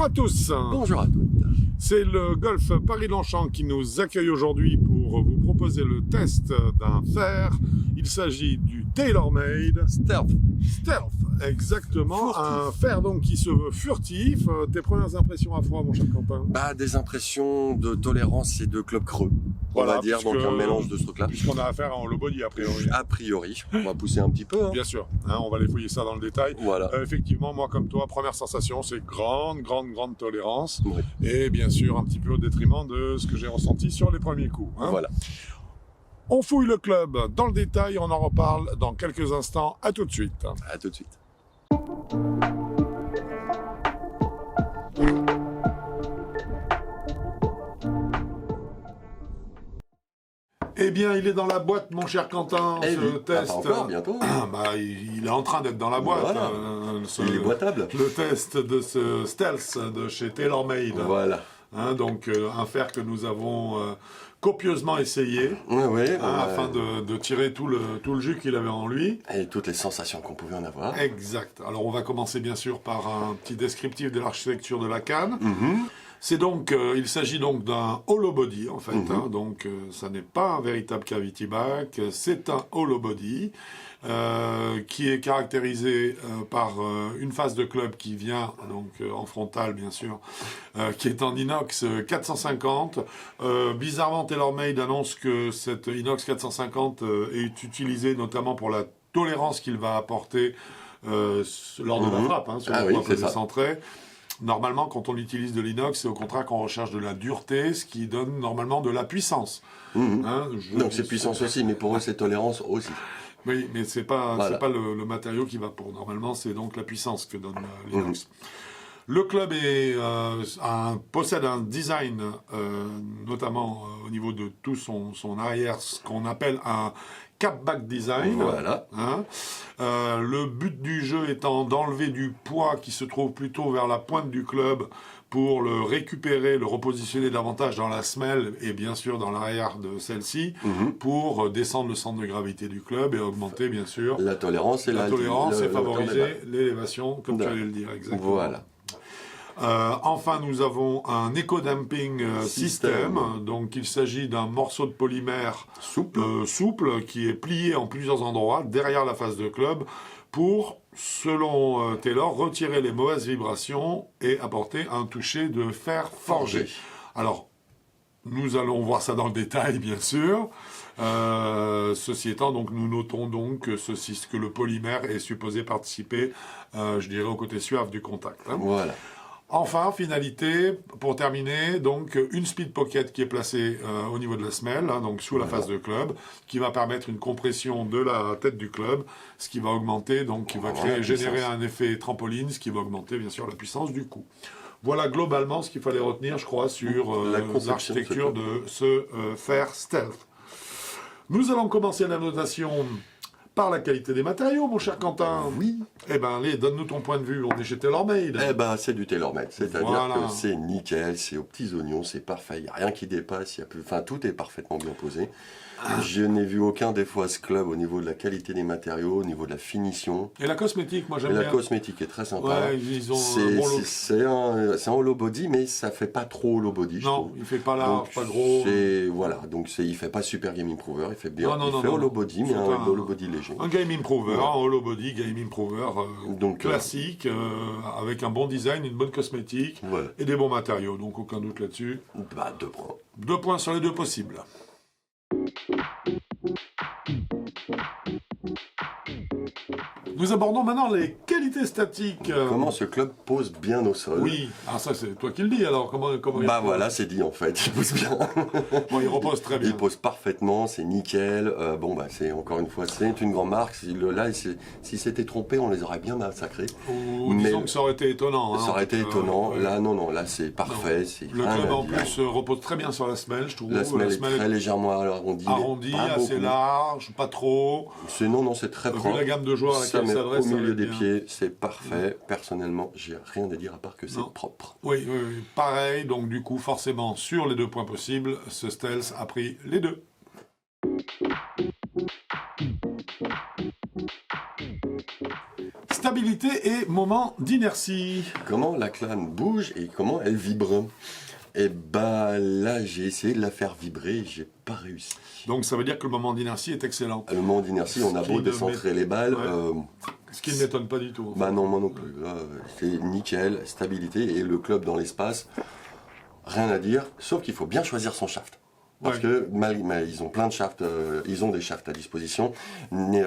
à tous. Bonjour à toutes. C'est le Golf Paris-Longchamp qui nous accueille aujourd'hui pour vous proposer le test d'un fer. Il s'agit du TaylorMade Stealth. Stealth, exactement. Furtif. Un fer donc qui se veut furtif. Tes premières impressions à froid, mon cher Quentin? Des impressions de tolérance et de club creux. Voilà, on va dire, donc un mélange de ce truc-là. Puisqu'on a affaire à un low body a priori. A priori, on va pousser un petit peu. Hein. Bien sûr, hein, on va les fouiller ça dans le détail. Voilà. Effectivement, moi comme toi, première sensation, c'est grande tolérance. Oui. Et bien sûr, un petit peu au détriment de ce que j'ai ressenti sur les premiers coups. Hein. Voilà. On fouille le club dans le détail, on en reparle dans quelques instants. À tout de suite. À tout de suite. Eh bien, il est dans la boîte, mon cher Quentin, Eh ce oui, test. pas encore, bientôt. Il est en train d'être dans la boîte. Voilà. Il est boitable. Le test de ce Stealth de chez TaylorMade. Voilà. Hein, donc, un fer que nous avons copieusement essayé. Oui. Afin de tirer tout le jus qu'il avait en lui. Et toutes les sensations qu'on pouvait en avoir. Exact. Alors on va commencer bien sûr par un petit descriptif de l'architecture de la canne. Mhm. C'est donc, il s'agit donc d'un hollow body en fait. Hein, donc ça n'est pas un véritable cavity back, c'est un hollow body qui est caractérisé par une face de club qui vient donc en frontal bien sûr, qui est en inox 450. Bizarrement, TaylorMade annonce que cette inox 450 est utilisée notamment pour la tolérance qu'il va apporter lors de la frappe, hein, sur le point décentré. Normalement, quand on utilise de l'inox, c'est au contraire qu'on recherche de la dureté, ce qui donne normalement de la puissance. Hein, donc c'est puissance aussi, mais pour eux c'est tolérance aussi. Oui, mais c'est pas le matériau qui va pour. Normalement, c'est donc la puissance que donne l'inox. Le club possède un design, notamment au niveau de tout son arrière, ce qu'on appelle un cap-back design. Voilà. Hein. Le but du jeu étant d'enlever du poids qui se trouve plutôt vers la pointe du club pour le récupérer, le repositionner davantage dans la semelle et bien sûr dans l'arrière de celle-ci pour descendre le centre de gravité du club et augmenter bien sûr la tolérance et favoriser l'élévation, comme tu allais le dire exactement. Voilà. Enfin, nous avons un eco-damping système. Donc, il s'agit d'un morceau de polymère souple qui est plié en plusieurs endroits derrière la face de club pour, selon Taylor, retirer les mauvaises vibrations et apporter un toucher de fer forgé. Alors, nous allons voir ça dans le détail, bien sûr. Ceci étant, donc, nous notons donc que le polymère est supposé participer, je dirais, au côté suave du contact. Hein. Voilà. Enfin, finalité, pour terminer, donc une speed pocket qui est placée au niveau de la semelle, hein, donc sous la face de club, qui va permettre une compression de la tête du club, ce qui va augmenter, donc qui va générer un effet trampoline, ce qui va augmenter bien sûr la puissance du coup. Voilà globalement ce qu'il fallait retenir, je crois, sur l'architecture de ce fer Stealth. Nous allons commencer la notation par la qualité des matériaux, mon cher Quentin. Oui. Eh ben, allez, donne-nous ton point de vue. On est chez TaylorMade. Eh ben, c'est du TaylorMade. C'est-à-dire que c'est nickel, c'est aux petits oignons, c'est parfait. Il n'y a rien qui dépasse. Enfin, tout est parfaitement bien posé. Je n'ai vu aucun défaut à ce club au niveau de la qualité des matériaux, au niveau de la finition. Et la cosmétique, moi j'aime bien. La cosmétique est très sympa. Ouais, ils ont un bon look. C'est un hollow body, mais ça fait pas trop hollow body. Non, il fait pas large, pas gros. Voilà, donc il fait pas super game improver, il fait bien. Non, il fait hollow body, mais un hollow body léger. Un game improver, un hollow body, game improver classique, avec un bon design, une bonne cosmétique et des bons matériaux. Donc aucun doute là-dessus. 2 points. 2 points sur les 2 possibles. Nous abordons maintenant les qualités statiques. Comment ce club pose bien au sol. Oui, ça c'est toi qui le dis alors. Comment voilà, c'est dit en fait, il pose bien. Bon, il repose très bien. Il pose parfaitement, c'est nickel. C'est encore une fois, c'est une grande marque. Là, s'ils s'étaient trompés, on les aurait bien massacrés. Disons que ça aurait été étonnant. Hein, ça aurait été étonnant. Là, non, là c'est parfait. Le club en plus repose très bien sur la semelle, je trouve. La semelle est très légèrement arrondie. Assez large, pas trop. Non, c'est très propre. Vu la gamme de joueurs à laquelle au milieu des pieds, c'est parfait. Personnellement, j'ai rien à dire à part que c'est propre. Oui, pareil. Donc du coup, forcément, sur les 2 points possibles, ce Stealth a pris les 2. stabilité et moment d'inertie. Comment la clane bouge et comment elle vibre. Et bah là, j'ai essayé de la faire vibrer, j'ai pas réussi. Donc ça veut dire que le moment d'inertie est excellent. Le moment d'inertie, on a beau décentrer les balles. Ouais. Ce qui ne m'étonne pas du tout. Bah non, moi non plus. C'est nickel, stabilité et le club dans l'espace, rien à dire, sauf qu'il faut bien choisir son shaft. Parce que ils ont plein de shafts, ils ont des shafts à disposition.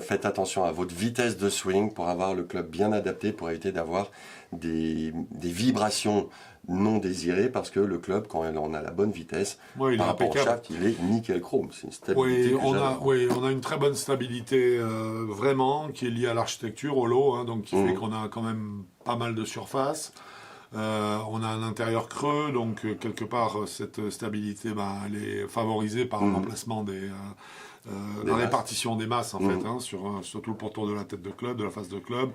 Faites attention à votre vitesse de swing pour avoir le club bien adapté, pour éviter d'avoir des vibrations non désirées, parce que le club, quand on a la bonne vitesse, par rapport au shaft, il est nickel chrome. C'est une stabilité. On a une très bonne stabilité vraiment qui est liée à l'architecture, au lot, hein, donc qui fait qu'on a quand même pas mal de surface. On a un intérieur creux, donc quelque part cette stabilité, elle est favorisée par le remplacement la répartition des masses en fait, hein, sur tout le pourtour de la tête de club, de la face de club.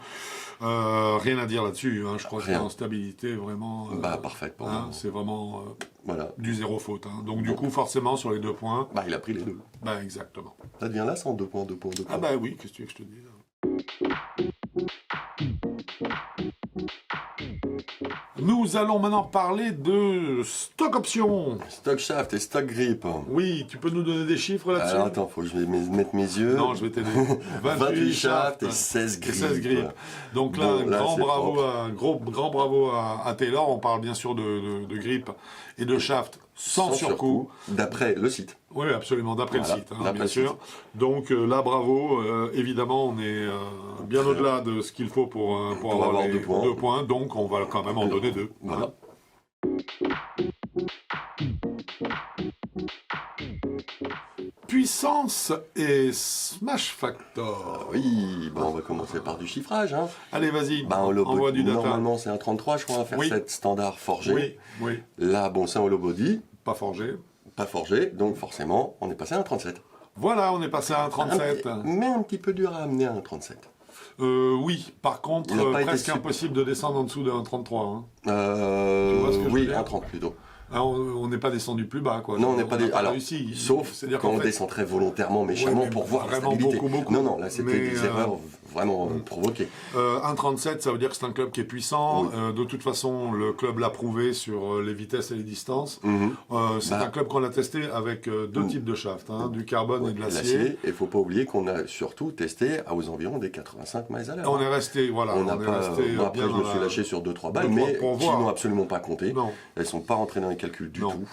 Rien à dire là-dessus, hein, je crois que c'est en stabilité vraiment. Parfait. C'est vraiment du zéro faute. Hein. Donc du coup, forcément, sur les 2 points. Il a pris les 2. Exactement. Ça devient là sans 2 points. Ah oui, qu'est-ce que tu veux que je te dise? Nous allons maintenant parler de stock option. Stock shaft et stock grip. Oui, tu peux nous donner des chiffres là-dessus? Alors attends, faut que je mettre mes yeux. Non, je vais t'aider. 28 shafts et 16 grips. Donc là, grand bravo à Taylor. On parle bien sûr de grip et de shaft sans surcoût. D'après le site. Oui, absolument, d'après le site, hein, bien sûr. Donc là, bravo. Évidemment, on est bien au-delà de ce qu'il faut pour avoir 2 points. Donc, on va quand même en donner 2. Voilà. Puissance et smash factor. Oui, on va commencer par du chiffrage. Hein. Allez, vas-y, envoie du data. Normalement, c'est un 33, je crois, un Fairset standard forgé. Oui. Là, c'est un hollow body. Pas forgé, donc forcément, on est passé à un 37. Voilà, on est passé à un 37. Mais un petit peu dur à amener à un 37. Oui, par contre, presque impossible de descendre en dessous de 1,33. Hein. Tu vois ce que je veux dire? 1,30 plutôt. On n'est pas descendu plus bas, quoi. Non, on n'est pas réussi. Sauf quand on descend très volontairement, méchamment, pour voir la stabilité. Beaucoup. Non, là, c'était des erreurs vraiment provoquées. 1,37, ça veut dire que c'est un club qui est puissant. De toute façon, le club l'a prouvé sur les vitesses et les distances. C'est un club qu'on a testé avec 2 types de shafts, hein, du carbone et de l'acier. Et il ne faut pas oublier qu'on a surtout testé aux environ des 85 miles à l'heure. On est resté, voilà. Après, je me suis lâché sur 2-3 balles, mais qui n'ont absolument pas compté. Non. Elles ne sont pas rentrées dans les calculs du tout.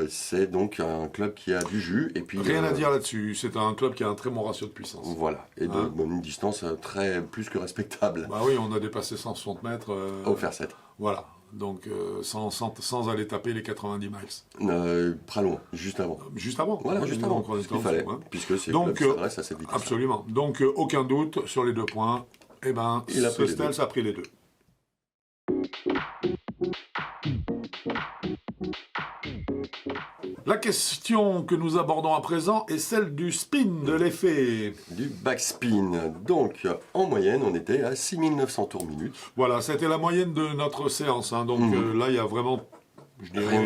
C'est donc un club qui a du jus. Et puis, rien à dire là-dessus. C'est un club qui a un très bon ratio de puissance. Voilà. Et une distance très plus que respectable. Bah oui, on a dépassé 160 mètres. Au Fairset. Voilà. Donc sans aller taper les 90 miles. Pas loin, juste avant. Juste avant. Voilà, juste avant. Il fallait, puisque c'est le club qui s'adresse à cette vitesse. Absolument. Donc aucun doute sur les 2 points. Ce Stels a pris les 2. La question que nous abordons à présent est celle du spin, de l'effet. Du backspin. Donc, en moyenne, on était à 6900 tours minute. Voilà, c'était la moyenne de notre séance. Hein. Donc là, il y a vraiment, je dirais,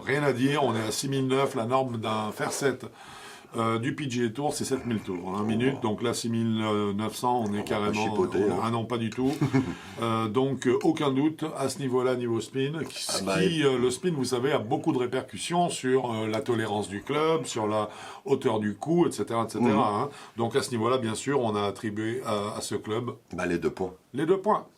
rien à dire. On est à 6009, la norme d'un Fairset du PGA Tour, c'est 7000 tours en 1 minute. Donc là, 6900, on est carrément... Ah non, pas du tout. Donc, aucun doute à ce niveau-là, niveau spin. Le spin, vous savez, a beaucoup de répercussions sur la tolérance du club, sur la hauteur du coup, etc. Hein. Donc à ce niveau-là, bien sûr, on a attribué à ce club... les 2 points. Les 2 points.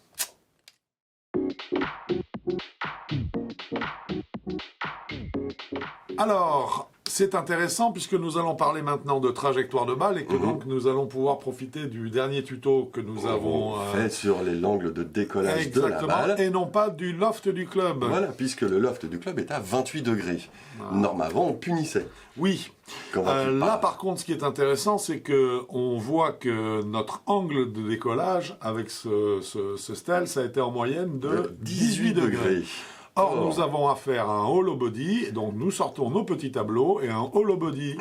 Alors, c'est intéressant puisque nous allons parler maintenant de trajectoire de balle et que donc nous allons pouvoir profiter du dernier tuto que nous avons fait sur l'angle de décollage de la balle. Et non pas du loft du club. Voilà, puisque le loft du club est à 28 degrés. Norme avant, on punissait. Oui. Là, par contre, ce qui est intéressant, c'est que on voit que notre angle de décollage avec ce Stels, ça a été en moyenne de 18 degrés. Or, nous avons affaire à un hollow body, donc nous sortons nos petits tableaux, et un hollow body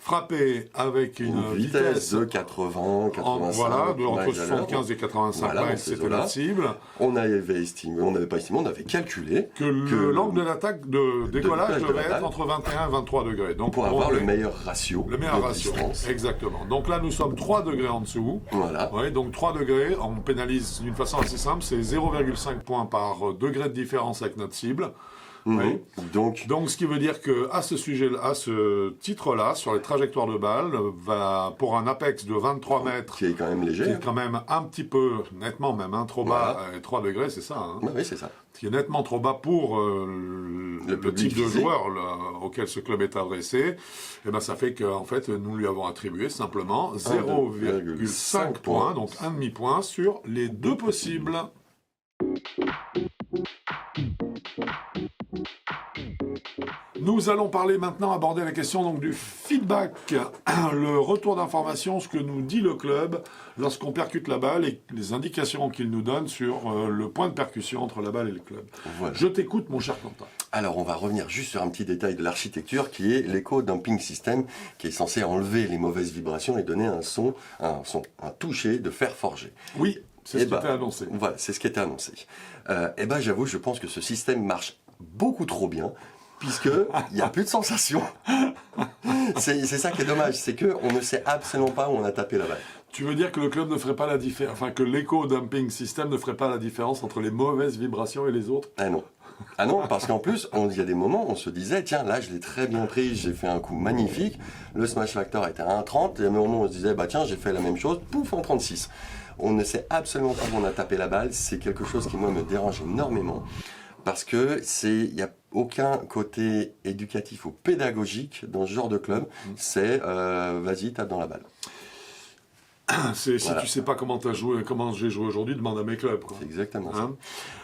Frappé avec une vitesse de 80, 85 voilà, entre miles à 75 et 85 voilà, miles, c'était notre cible. On n'avait pas estimé, on avait calculé que l'angle de l'attaque de décollage devait être entre 21 et 23 degrés. Donc, pour avoir le meilleur ratio. Le meilleur ratio, distance. exactement. Donc là, nous sommes 3 degrés en dessous. Voilà. Oui, donc 3 degrés, on pénalise d'une façon assez simple, c'est 0,5 points par degré de différence avec notre cible. Oui. Donc, ce qui veut dire que à ce sujet, à ce titre-là, sur les trajectoires de balles, pour un apex de 23 mètres, qui est quand même léger, qui est quand même un petit peu nettement même trop bas, 3 degrés, c'est ça. Hein. Oui, c'est ça. Ce qui est nettement trop bas pour le type de joueur auquel ce club est adressé. Et ben ça fait qu'en fait, nous lui avons attribué simplement 0,5 points, donc un demi-point sur les deux possibles. Nous allons parler maintenant, aborder la question donc, du feedback, le retour d'information, ce que nous dit le club lorsqu'on percute la balle et les indications qu'il nous donne sur le point de percussion entre la balle et le club. Voilà. Je t'écoute, mon cher Quentin. Alors, on va revenir juste sur un petit détail de l'architecture qui est l'écho-dumping system, qui est censé enlever les mauvaises vibrations et donner un toucher de fer forgé. Oui, c'est ce qui était annoncé. Voilà, c'est ce qui était annoncé. J'avoue, je pense que ce système marche beaucoup trop bien, puisqu'il n'y a plus de sensation. C'est ça qui est dommage, c'est qu'on ne sait absolument pas où on a tapé la balle. Tu veux dire que le club ne ferait pas la différence, enfin que l'éco-dumping system ne ferait pas la différence entre les mauvaises vibrations et les autres? Ah non. Ah non, parce qu'en plus, il y a des moments, on se disait, tiens, là, je l'ai très bien pris, j'ai fait un coup magnifique, le smash factor était à 1,30, et à un moment, on se disait, tiens, j'ai fait la même chose, pouf, en 36. On ne sait absolument pas où on a tapé la balle, c'est quelque chose qui, moi, me dérange énormément. Parce que il n'y a aucun côté éducatif ou pédagogique dans ce genre de club. C'est vas-y, tape dans la balle. Si tu sais pas comment j'ai joué aujourd'hui, demande à mes clubs. Quoi. C'est exactement ça.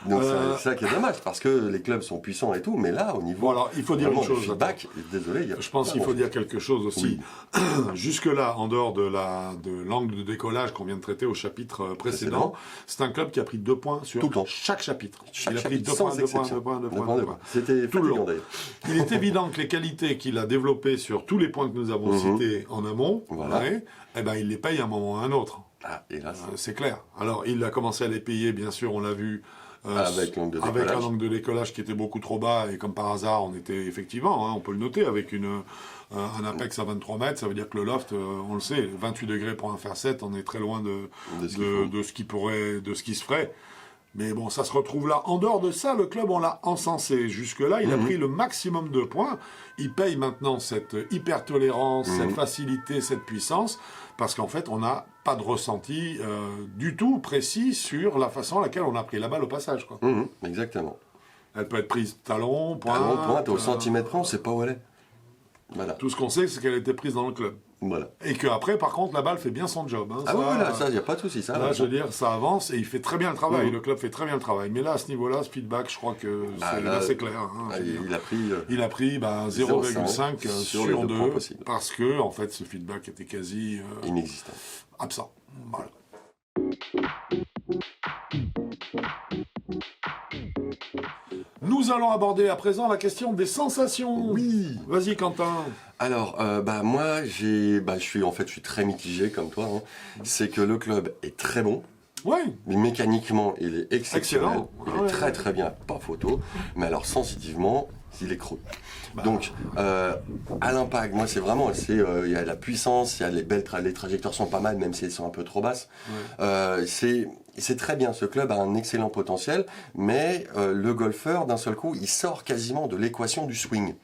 Donc c'est ça qui est dommage, parce que les clubs sont puissants et tout, mais là, au niveau alors, il faut dire une chose. Feedback, désolé, je pense qu'il faut dire quelque chose aussi. Oui. Jusque-là, en dehors de l'angle de décollage qu'on vient de traiter au chapitre précédent, c'est un club qui a pris 2 points sur chaque chapitre. Il a pris 2 points, 2 points. C'était fatigant d'ailleurs. Il est évident que les qualités qu'il a développées sur tous les points que nous avons cités en amont, il les paye à un moment ou à un autre. Ah, hélas. C'est clair. Alors, il a commencé à les payer, bien sûr, on l'a vu, avec un angle de décollage qui était beaucoup trop bas, et comme par hasard, on était effectivement, on peut le noter, avec un apex à 23 mètres, ça veut dire que le loft, on le sait, 28 degrés pour un fer 7, on est très loin de ce qui se ferait. Mais bon, ça se retrouve là. En dehors de ça, le club, on l'a encensé. Jusque-là, il a pris le maximum de points. Il paye maintenant cette hyper-tolérance, cette facilité, cette puissance, parce qu'en fait, on n'a pas de ressenti du tout précis sur la façon à laquelle on a pris la balle au passage. Quoi. Exactement. Elle peut être prise talon, pointe... Talon, pointe, au centimètre près, on ne sait pas où elle est. Voilà. Tout ce qu'on sait, c'est qu'elle a été prise dans le club. Voilà. Et qu'après, par contre, la balle fait bien son job. Ça, il n'y a pas de souci. Là, je veux dire, ça avance et il fait très bien le travail. Le club fait très bien le travail. Mais là, à ce niveau-là, ce feedback, je crois que c'est clair. Hein, il a pris 0,5 sur 2 parce que, en fait, ce feedback était quasi inexistant. Absent. Voilà. Nous allons aborder à présent la question des sensations. Oui. Vas-y, Quentin. Alors, moi, je suis très mitigé comme toi. C'est que le club est très bon. Oui. Mais mécaniquement, il est exceptionnel. Il est très très bien, pas photo. Mais alors, sensitivement, il est creux. Donc, à l'impact, moi, c'est vraiment, il y a la puissance, il y a les trajectoires sont pas mal, même si elles sont un peu trop basses. C'est très bien, ce club a un excellent potentiel, mais le golfeur, d'un seul coup, il sort quasiment de l'équation du swing.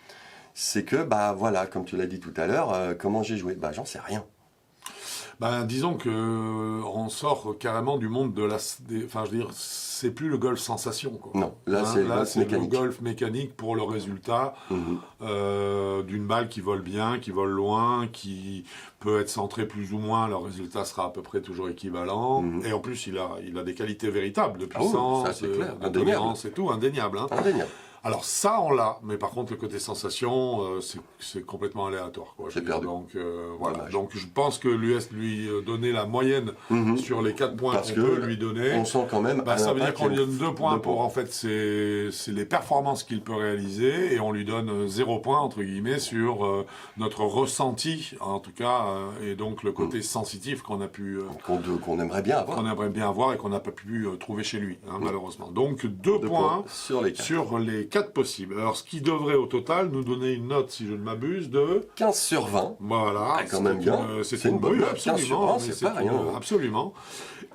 C'est que, comme tu l'as dit tout à l'heure, comment j'ai joué? J'en sais rien. Disons que on sort carrément du monde de c'est plus le golf sensation, quoi. Non, là c'est le golf mécanique pour le résultat d'une balle qui vole bien, qui vole loin, qui peut être centrée plus ou moins. Le résultat sera à peu près toujours équivalent. Et en plus, il a des qualités véritables de puissance, de tolérance et tout, indéniable. Indéniable. Alors ça, on l'a, mais par contre, le côté sensation, c'est complètement aléatoire, quoi. C'est perdu. Donc, voilà. Dommage. Donc, je pense que lui donner la moyenne sur les 4 points qu'on peut lui donner, on sent quand même ça veut dire qu'on lui donne 2 points 2 pour, en fait, c'est les performances qu'il peut réaliser, et on lui donne 0 point, entre guillemets, sur notre ressenti, en tout cas, et donc le côté sensitif qu'on a pu... qu'on aimerait bien avoir. Qu'on aimerait bien avoir et qu'on n'a pas pu trouver chez lui, malheureusement. Donc, 2 points sur les 4 possibles. Alors, ce qui devrait au total nous donner une note, si je ne m'abuse, de 15 sur 20. Voilà. Ah, quand même bien. C'est une bonne note. 15 sur 20, c'est pas rien. Absolument.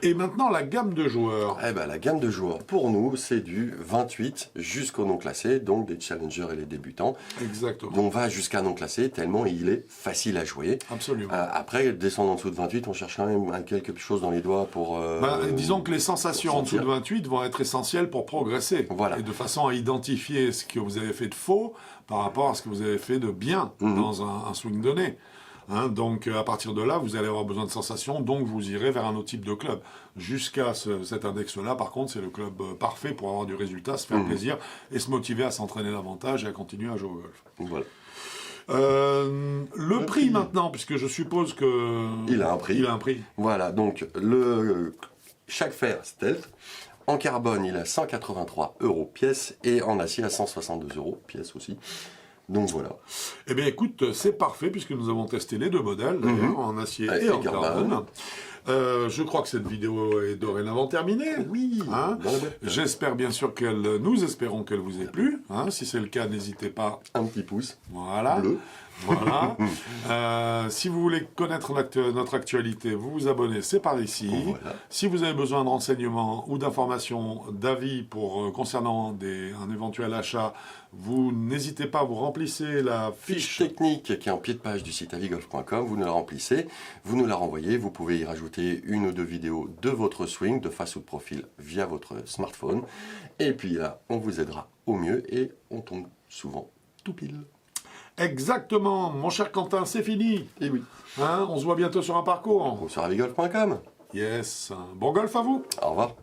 Et maintenant, la gamme de joueurs. Eh ben, la gamme de joueurs, pour nous, c'est du 28 jusqu'au non classé, donc des challengers et les débutants. Exactement. On va jusqu'à non classé, tellement il est facile à jouer. Absolument. Après, descendre en dessous de 28, on cherche quand même quelque chose dans les doigts pour... disons que les sensations en dessous de 28 vont être essentielles pour progresser. Voilà. Et de façon à identifier ce que vous avez fait de faux par rapport à ce que vous avez fait de bien dans un swing donné. Donc, à partir de là, vous allez avoir besoin de sensations, donc vous irez vers un autre type de club. Jusqu'à cet index-là, par contre, c'est le club parfait pour avoir du résultat, se faire plaisir et se motiver à s'entraîner davantage et à continuer à jouer au golf. Voilà. Le prix maintenant, puisque je suppose que... Il a un prix. Il a un prix. Voilà, donc chaque fer Stealth, en carbone, il a 183 € pièce et en acier à 162 € pièce aussi. Donc voilà. Eh bien écoute, c'est parfait puisque nous avons testé les 2 modèles, d'ailleurs, en acier et en carbone. Je crois que cette vidéo est dorénavant terminée. Oui. J'espère bien sûr nous espérons qu'elle vous ait plu. Si c'est le cas, n'hésitez pas. Un petit pouce. Voilà. Bleu. Voilà. Si vous voulez connaître notre actualité, vous vous abonnez, c'est par ici. Voilà. Si vous avez besoin de renseignements ou d'informations, d'avis concernant un éventuel achat, vous n'hésitez pas, vous remplissez la Fiche technique qui est en pied de page du site avigolf.com, vous nous la remplissez, vous nous la renvoyez, vous pouvez y rajouter 1 ou 2 vidéos de votre swing, de face ou de profil, via votre smartphone. Et puis là, on vous aidera au mieux et on tombe souvent tout pile. Exactement, mon cher Quentin, c'est fini. Et oui. On se voit bientôt sur un parcours. Ou sur avigolf.com. Yes. Bon golf à vous. Au revoir.